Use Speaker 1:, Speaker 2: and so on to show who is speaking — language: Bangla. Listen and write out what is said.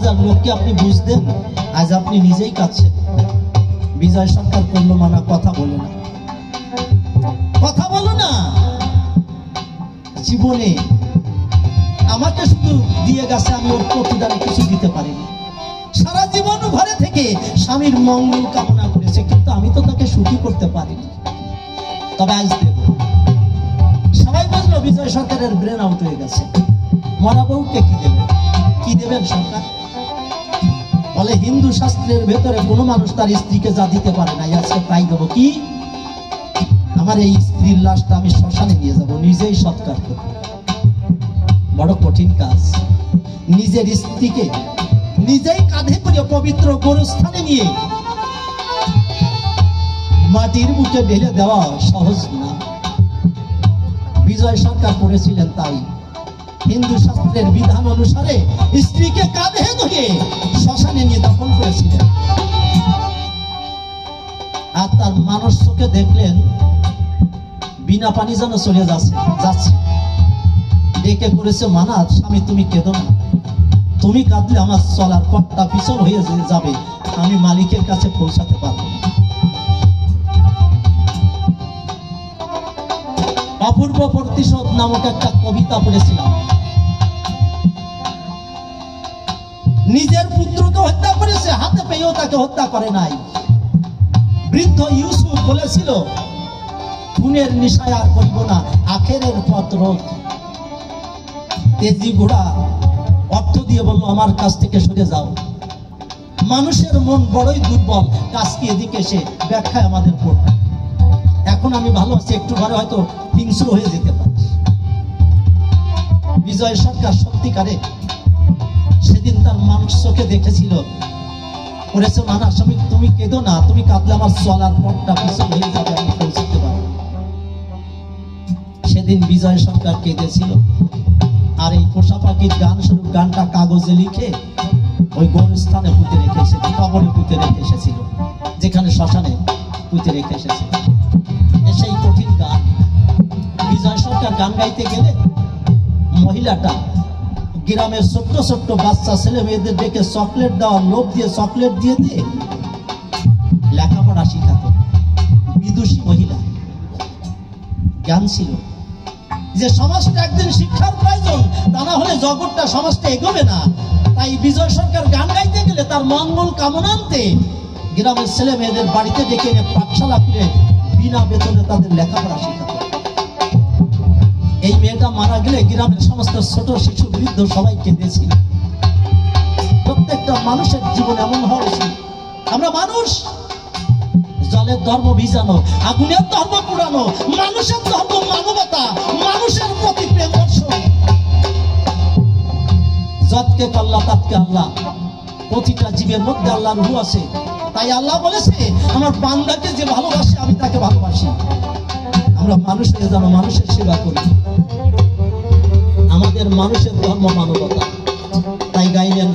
Speaker 1: হাজার লোককে আপনি বুঝতেন, আজ আপনি নিজেই কাঁদছেন। বিজয় সরকার করলো মানা, কথা বলে না, কথা বলো না। জীবনে আমাকে শুধু দিয়ে গেছে, আমি ওর প্রতিদানে কিছু দিতে পারিনি। সারা জীবন ঘরে থেকে স্বামীর মঙ্গল কামনা করেছে, কিন্তু আমি তো তাকে সুখী করতে পারিনি। তবে আজ দেব। সবাই বুঝলো বিজয় সরকারের ব্রেন আউট হয়ে গেছে। মরা বউকে কি দেবে? কি দেবেন সরকার? বলে হিন্দু শাস্ত্রের ভেতরে কোনো মানুষ তার স্ত্রীকে যা দিতে পারে না, আজকে তাই দেবো। কি? আমার এই স্ত্রীর লাশটা আমি শ্মশানে নিয়ে যাব, নিজেই সৎকার করব। বড় কঠিন কাজ। নিজের স্ত্রীকে নিজেই কাঁধে করে পবিত্র গোরস্থানে নিয়ে মাটির বুকে ঢেলে দেওয়া সহজ না। বিজয় সরকার করেছিলেন তাই। হিন্দু শাস্ত্রের বিধান অনুসারে স্ত্রীকে কাঁধে ধরে শ্মশানে নিয়ে দাফন করেছিলেন। আর তার মানুষ চোখে দেখলেন বিনা পানি যেন চলে যাচ্ছে। ডেকে করেছে মানা, স্বামী তুমি কেঁদো না, তুমি কাঁদলে আমার চলার পথটা পিছল হয়ে যাবে, আমি মালিকের কাছে পৌঁছাতে পারবো না। অপূর্ব প্রতিশোধ নামক একটা কবিতা পড়েছিলাম। নিজের পুত্রকে হত্যা করেছে, হাতে পেয়েও তাকে হত্যা করে নাই। বৃদ্ধ ইউসুফ বলেছিল খুনের নিশায় আর করিব না, আখেরের পথ রোধ। তেজি ঘোড়া অর্থ দিয়ে বলল আমার কাছ থেকে সরে যাও। মানুষের মন বড়ই দুর্বল, কাজ কি এদিকে এসে ব্যাখ্যায় আমাদের পড়বে। এখন আমি ভালো আছি, একটু পরে হয়তো হিংস্র হয়ে যেতে পারে। বিজয় সরকার সত্যিকারে সেদিন তার মানুষ চোখে দেখেছিল, করেছে মানা স্বামী তুমি কেঁদো না, তুমি কাঁদলে আমার চলার পথটা পিছল হয়ে যাবে, আমি পৌঁছতে পারবো। সেদিন বিজয় সরকার কেঁদেছিল। আর এই পোষা পাখির গান স্বরূপ গানটা কাগজে লিখে ওই গোরস্থানে পুঁতে রেখে এসেছিল, কবরে পুঁতে রেখে এসেছিল, যেখানে শ্মশানে পুঁতে রেখে এসেছিল। সেই কঠিন গান বিজয় সরকার গান গাইতে গেলে মহিলাটা গ্রামের ছোট্ট ছোট্ট বাচ্চা ছেলে মেয়েদের ডেকে চকলেট দেওয়ার লোভ দিয়ে চকলেট দিয়ে দিয়ে লেখাপড়া শিখাতো। বিদুষী মহিলা, জ্ঞান ছিল যে সমাজটা একদিন শিক্ষার প্রয়োজন, তা না হলে জগৎটা সমাজটা এগোবে না। তাই বিজয় সরকার গান গাইতে গেলে তার মঙ্গল কামনান্তে গ্রামের ছেলে মেয়েদের বাড়িতে ডেকে এনে পাঠশালা খুলে বিনা বেতনে তাদের লেখাপড়া শেখাতো। এই মেয়েটা মারা গেলে গ্রামের সমস্ত ছোট শিশু বৃদ্ধ সবাই কেঁদেছিল। প্রত্যেকটা মানুষের জীবন এমন হওয়া উচিত। আমরা মানুষ, জলের ধর্ম ভিজানো, আগুনের ধর্ম পুরানো, মানুষের ধর্ম মানবতা, মানুষের প্রতি প্রেম বর্ষণ। যতকে আল্লাহ তাতকে আল্লাহ, প্রতিটা জীবের মধ্যে আল্লাহর রূহ আছে। তাই আল্লাহ বলেছে আমার বান্দাকে যে ভালোবাসে আমি তাকে ভালোবাসি। আমরা মানুষ হয়ে যেন মানুষের সেবা করি। আমাদের মানুষের ধর্ম মানবতা। তাই গাইলেন